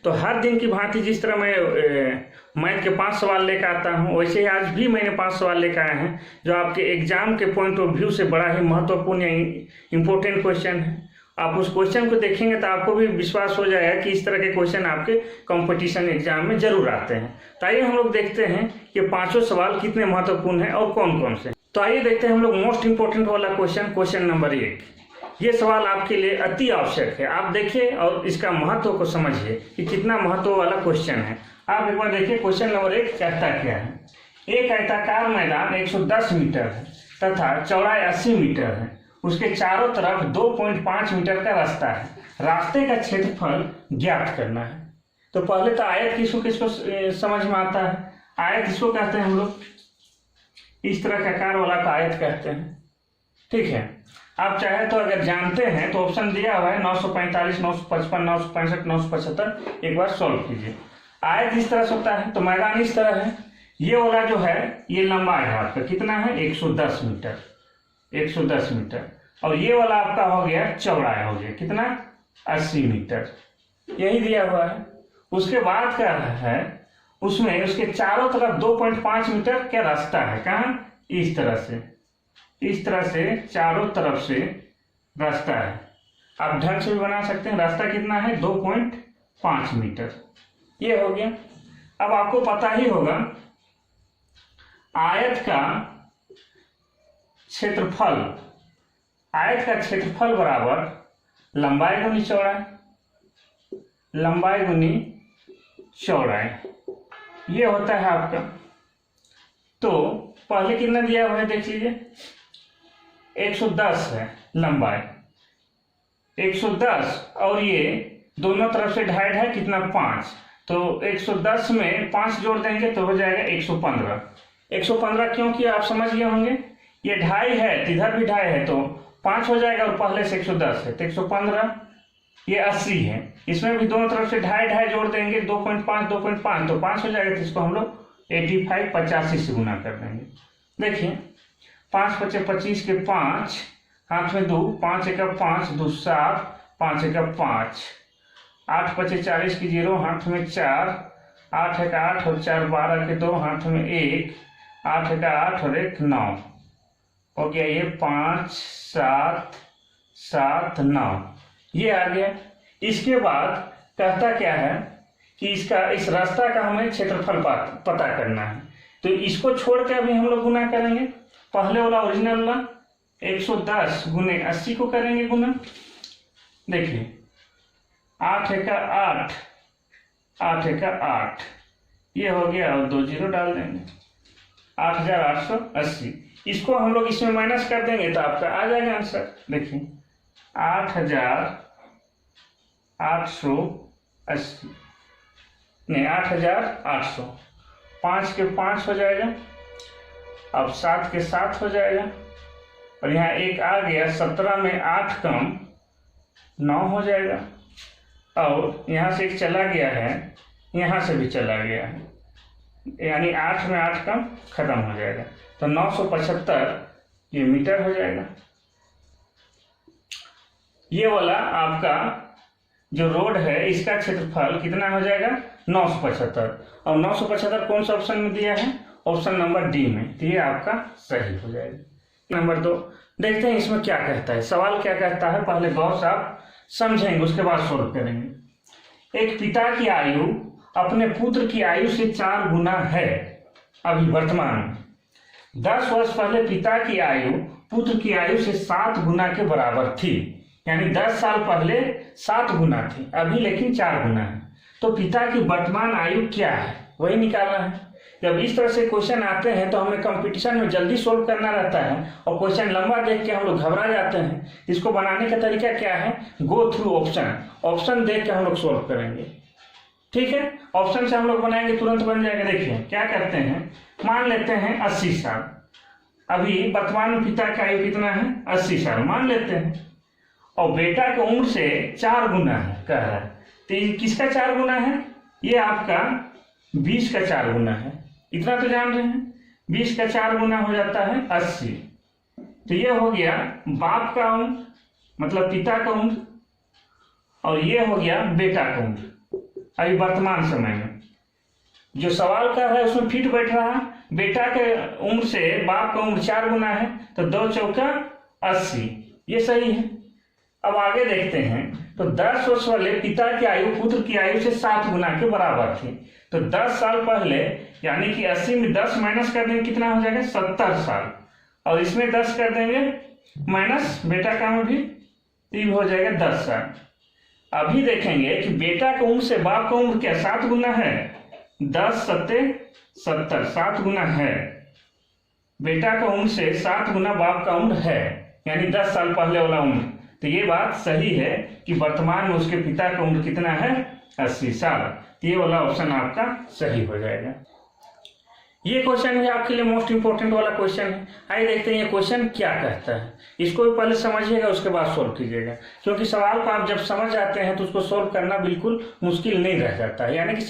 तो हर दिन की भांति जिस तरह मैं मैथ के 5 सवाल लेकर आता हूँ, वैसे ही आज भी मैंने 5 सवाल लेकर आए हैं जो आपके एग्जाम के पॉइंट ऑफ व्यू से बड़ा ही महत्वपूर्ण या इम्पोर्टेंट क्वेश्चन है। आप उस क्वेश्चन को देखेंगे तो आपको भी विश्वास हो जाएगा कि इस तरह के क्वेश्चन आपके कंपटीशन एग्जाम में जरूर आते हैं। तो आइए हम लोग देखते हैं कि पांचों सवाल कितने महत्वपूर्ण हैं और कौन कौन से। तो आइए देखते हैं हम लोग मोस्ट इंपोर्टेंट वाला क्वेश्चन नंबर 1। ये सवाल आपके लिए अति आवश्यक है, आप देखिए और इसका महत्व को समझिए कि कितना महत्व वाला क्वेश्चन है। आप एक बार देखिए क्वेश्चन नंबर 1 कहता क्या है। एक आयताकार मैदान 110 मीटर है तथा चौड़ाई 80 मीटर है। उसके चारों तरफ 2.5 मीटर का रास्ता है। रास्ते का क्षेत्रफल ज्ञात करना है। तो पहले तो आयत किसको किसको समझ में आता है। आयत किसको कहते हैं हम लोग, इस तरह का आकार वाला का आयत कहते हैं। ठीक है, आप चाहे तो अगर जानते हैं तो ऑप्शन दिया हुआ है 945, 955, 965, 975। एक बार सॉल्व कीजिए। आयत इस तरह से होता है तो मैदान इस तरह है। ये वाला जो है ये लंबाई है आपका, कितना है 110 मीटर, 110 मीटर। और ये वाला आपका हो गया चौड़ाई, हो गया कितना 80 मीटर, यही दिया हुआ है। उसके बाद क्या है, उसमें उसके चारों तरफ 2.5 मीटर का रास्ता है। कहाँ, इस तरह से, इस तरह से चारों तरफ से रास्ता है। आप ढंग से भी बना सकते हैं। रास्ता कितना है 2.5 मीटर, ये हो गया। अब आपको पता ही होगा आयत का क्षेत्रफल, आयत का क्षेत्रफल बराबर लंबाई गुनी चौड़ाई, लंबाई गुनी चौड़ाई, ये होता है आपका। तो पहले कितना दिया हुआ है देख लीजिए, 110 है लंबाई, 110 और ये दोनों तरफ से ढाई ढाई कितना 5, तो 110 में 5 जोड़ देंगे तो हो जाएगा 115। 115 क्योंकि आप समझ गए होंगे ये ढाई है तो इधर भी ढाई है तो 5 हो जाएगा और पहले से 110 है तो 115। ये 80 है, इसमें भी दोनों तरफ से ढाई ढाई जोड़ देंगे 2.5 2.5 तो 5 हो जाएगा। तो इसको हम लोग 85 85 से गुना कर देंगे। देखिए 5 5 25 के 5, हाथ में 2, 5 1 5, 2 7, 5 1 5, 8 5 40 की 0, हाथ में 4, 8 1 8 और 4 12 के 2, हाथ में 1, 8 1 8 और 1 9 हो गया। ये 5 7 7 9 ये आ गया। इसके बाद कहता क्या है कि इसका इस रास्ता का हमें क्षेत्रफल पता करना है। तो इसको छोड़ के अभी हम लोग गुना करेंगे। पहले वाला ओरिजिनल वाला 110 गुने 80 को करेंगे गुना। देखिए 8 1 8, 8 1 8, ये हो गया और 2 0 डाल देंगे, 8880। इसको हम लोग इसमें माइनस कर देंगे तो आपका आ जाएगा आंसर। देखिए 8880 नहीं 8800, 5 के 5 हो जाएगा, अब 7 के 7 हो जाएगा और यहाँ 1 आ गया। 17 में 8 कम 9 हो जाएगा और यहाँ से 1 चला गया है, यहाँ से भी चला गया है, यानी 8 में 8 कम खत्म हो जाएगा तो 975 ये मीटर हो जाएगा। ये वाला आपका जो रोड है इसका क्षेत्रफल कितना हो जाएगा 975, और 975 कौन सा ऑप्शन में दिया है, ऑप्शन नंबर डी में, तो ये आपका सही हो जाएगा। नंबर 2 देखते हैं इसमें क्या कहता है। सवाल क्या कहता है पहले गौर से आप समझेंगे, उसके बाद सोल्व करेंगे। एक पिता की आयु अपने पुत्र की आयु से 4 गुना है अभी वर्तमान में। 10 वर्ष पहले पिता की आयु पुत्र की आयु से 7 गुना के बराबर थी, यानी 10 साल पहले 7 गुना थी, अभी लेकिन 4 गुना है। तो पिता की वर्तमान आयु क्या है वही निकालना है। जब इस तरह से क्वेश्चन आते हैं तो हमें कंपटीशन में जल्दी सोल्व करना रहता है और क्वेश्चन लंबा देख के हम लोग घबरा जाते हैं। इसको बनाने का तरीका क्या है, गो थ्रू ऑप्शन, ऑप्शन देख के हम लोग सोल्व करेंगे। ठीक है, ऑप्शन से हम लोग बनाएंगे तुरंत बन जाएगा। देखिए क्या करते हैं, मान लेते हैं 80 साल, अभी वर्तमान में पिता की आयु कितना है 80 साल मान लेते हैं, और बेटा की उम्र से 4 गुना है कह रहा है। तो ये किसका 4 गुना है, ये आपका 20 का 4 गुना है। इतना तो जान रहे हैं, 20 का 4 गुना हो जाता है 80। तो ये हो गया बाप का उम्र मतलब पिता का उम्र, और ये हो गया बेटा का उम्र। अभी वर्तमान समय में जो सवाल का है उसमें फिट बैठ रहा है। बेटा के उम्र से बाप का उम्र 4 गुना है, तो 2 चौका 80, ये सही है। अब आगे देखते हैं, तो 10 वर्ष वाले पिता की आयु पुत्र की आयु से 7 गुना के बराबर थी। तो 10 साल पहले, यानी कि 80 में 10 माइनस कर देंगे, कितना हो जाएगा 70 साल, और इसमें 10 कर देंगे माइनस बेटा का में भी, तो हो जाएगा 10 साल। अभी देखेंगे कि बेटा की उम्र से बाप का उम्र क्या 7 गुना है, 10 सत्ते 70, 7 गुना है। बेटा का उम्र से 7 गुना बाप का उम्र है, यानी 10 साल पहले वाला उम्र। तो ये बात सही है कि वर्तमान में उसके पिता का उम्र कितना है, 80 साल। तो ये वाला ऑप्शन आपका सही हो जाएगा। ये क्वेश्चन भी आपके लिए मोस्ट इंपोर्टेंट वाला क्वेश्चन है। आइए देखते हैं ये क्वेश्चन क्या कहता है। इसको भी पहले समझिएगा, उसके बाद सोल्व कीजिएगा, क्योंकि सवाल को आप जब समझ जाते हैं तो उसको सोल्व करना बिल्कुल मुश्किल नहीं रह जाता है। यानी कि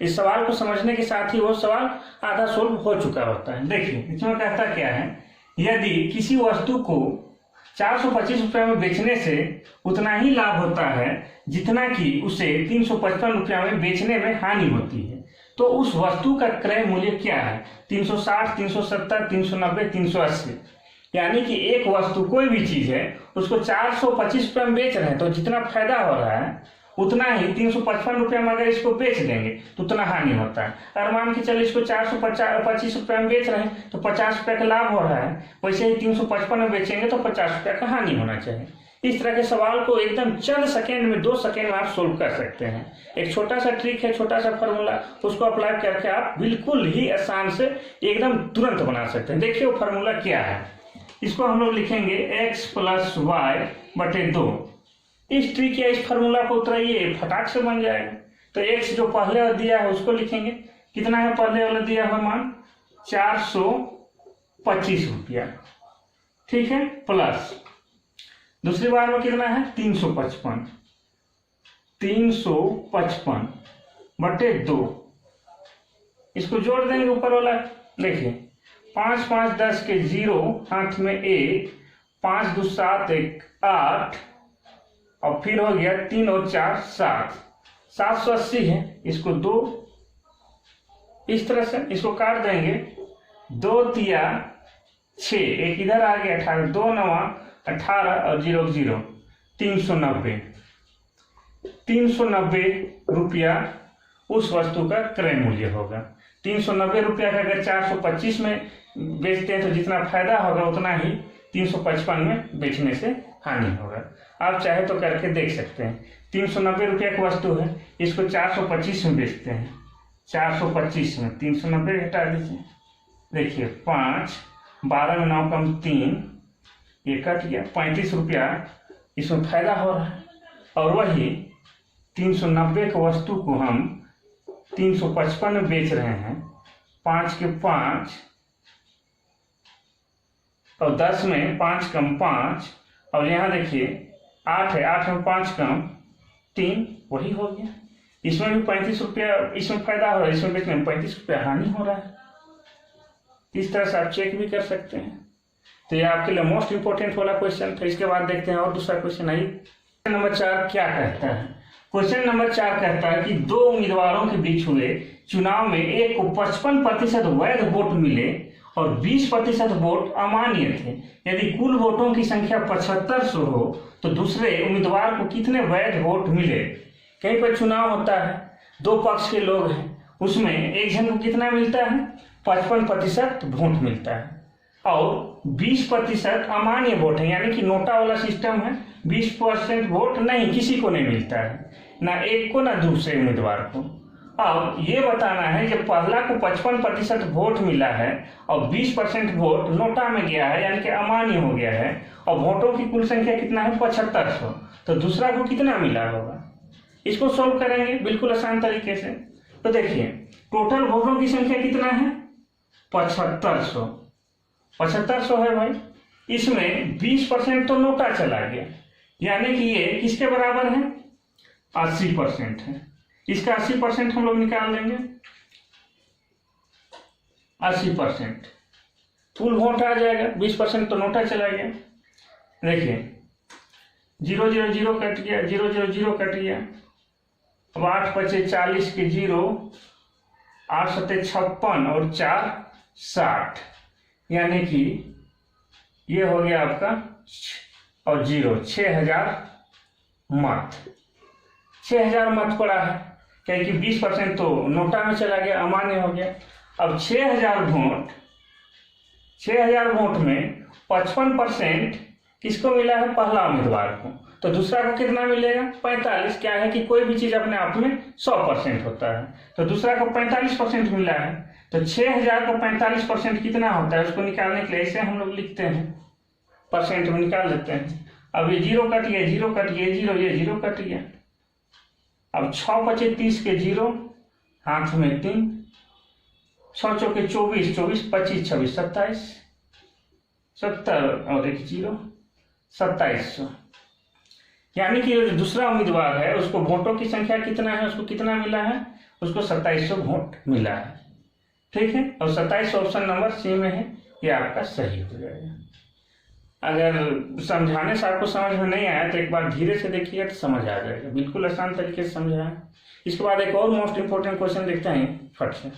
इस सवाल को समझने के साथ ही वो सवाल आधा सोल्व हो चुका होता है। देखिए इसमें कहता क्या है, यदि किसी वस्तु को 425 रुपये में बेचने से उतना ही लाभ होता है जितना कि उसे 355 रुपये में बेचने में हानि होती है, तो उस वस्तु का क्रय मूल्य क्या है। 360, 370, 390, 380। यानी कि एक वस्तु कोई भी चीज है उसको 425 रुपये में बेच रहे हैं, तो जितना फायदा हो रहा है उतना ही 355 रुपये में अगर इसको बेच देंगे तो उतना हानि होता है। अगर मान के चलिए इसको 425 रुपये में बेच रहे हैं तो 50 रुपये का लाभ हो रहा है, वैसे ही 355 में बेचेंगे तो 50 रुपये का हानि होना चाहिए। इस तरह के सवाल को एकदम चंद सेकेंड में, 2 सेकेंड में आप सोल्व कर सकते हैं। एक छोटा सा ट्रिक है, छोटा सा फॉर्मूला, उसको अप्लाई करके आप बिल्कुल ही आसान से एकदम तुरंत बना सकते हैं। देखिए वो फॉर्मूला क्या है, इसको हम लोग लिखेंगे x + y/2। इस ट्रिक या इस फॉर्मूला को उतराइए, फटाक से बन जाएगा। तो x जो पहले वाला दिया है उसको लिखेंगे, कितना है पहले वाला दिया हुआ मान 425 रुपया, ठीक है, प्लस दूसरी बार में कितना है 355, 355/2। इसको जोड़ देंगे ऊपर वाला। देखिए 5 5 10 के 0, हाथ में 1, 5 2 7 1 8, और फिर हो गया 3 और 4 7, 780 है। इसको 2 इस तरह से इसको काट देंगे, 2 तिया 6, एक इधर आ गया 18, 2 9 18 और 0 0, 390 रुपया उस वस्तु का क्रय मूल्य होगा। 390 रुपया का अगर 425 में बेचते हैं तो जितना फायदा होगा उतना ही 355 में बेचने से हानि होगा। आप चाहे तो करके देख सकते हैं। 390 रुपया की वस्तु है, इसको 425 में बेचते हैं, 425 में 390 घटा दीजिए। देखिए 5, 12 में 9 कम 3, ये कट गया, 35 रुपया इसमें फायदा हो रहा है। और वही 390 की वस्तु को हम 355 में बेच रहे हैं, 5 के 5 और 10 में 5 कम 5, और यहाँ देखिए 8 है, 8 में 5 कम 3, वही हो गया। इसमें भी 35 रुपया इसमें फायदा हो रहा है, इसमें बेचने में 35 रुपया हानि हो रहा है। इस तरह से आप चेक भी कर सकते हैं। तो ये आपके लिए मोस्ट इंपोर्टेंट वाला क्वेश्चन था। इसके बाद देखते हैं और दूसरा क्वेश्चन। आइए क्वेश्चन नंबर 4 क्या कहता है। क्वेश्चन नंबर 4 कहता है कि 2 उम्मीदवारों के बीच हुए चुनाव में एक को 55% वैध वोट मिले और 20% वोट अमान्य थे। यदि कुल वोटों की संख्या 7500 हो तो दूसरे उम्मीदवार को कितने वैध वोट मिले। कहीं पर चुनाव होता है, 2 पक्ष के लोग हैं, उसमें एक जन को कितना मिलता है 55% वोट मिलता है, और 20% अमान्य वोट है, यानी कि नोटा वाला सिस्टम है। 20% वोट नहीं, किसी को नहीं मिलता है, ना एक को ना दूसरे उम्मीदवार को। अब ये बताना है कि पहला को 55% वोट मिला है और 20% वोट नोटा में गया है, यानी कि अमान्य हो गया है, और वोटों की कुल संख्या कितना है 7500, तो दूसरा को कितना मिला होगा। इसको सोल्व करेंगे बिल्कुल आसान तरीके से। तो देखिए टोटल वोटों की संख्या कितना है 7500, 7500 है भाई। इसमें 20% तो नोटा चला गया, यानी कि ये किसके बराबर है 80% है। इसका 80% हम लोग निकाल देंगे, 80% फुल वोट आ जाएगा, 20% तो नोटा चला गया। देखिए 0 0 0 कट गया, 0 0 0 कट गया, अब 8 पचे 40 के 0, 8 सत्ते 56 और 4 60, यानी कि ये हो गया आपका और 0 6000 मत। 6000 मत पड़ा है, क्योंकि 20% तो नोटा में चला गया, अमान्य हो गया। अब 6000 वोट में 55% किसको मिला है? पहला उम्मीदवार को। तो दूसरा को कितना मिलेगा? 45। क्या है कि कोई भी चीज अपने आप में 100% होता है, तो दूसरा को 45% मिला है। तो 6000 को 45% कितना होता है, उसको निकालने के लिए ऐसे हम लोग लिखते हैं, परसेंट में निकाल लेते हैं। अब ये 0 कट गया, 0 कट गया, 0 ये 0 कट गया। अब 6 पचे 30 के 0, हाथ में 3, 6 चौके 24, 24 25 26 27, 70 और 1 0, 2700। यानी कि जो दूसरा उम्मीदवार है उसको वोटों की संख्या कितना है, उसको कितना मिला है? उसको 2700 वोट मिला है। ठीक है, और 27 ऑप्शन नंबर सी में है, ये आपका सही हो जाएगा। अगर समझाने से आपको समझ में नहीं आया तो एक बार धीरे से देखिएगा तो समझ आ जाएगा। बिल्कुल आसान तरीके से समझा है। इसके बाद एक और मोस्ट इंपोर्टेंट क्वेश्चन देखते हैं फट से।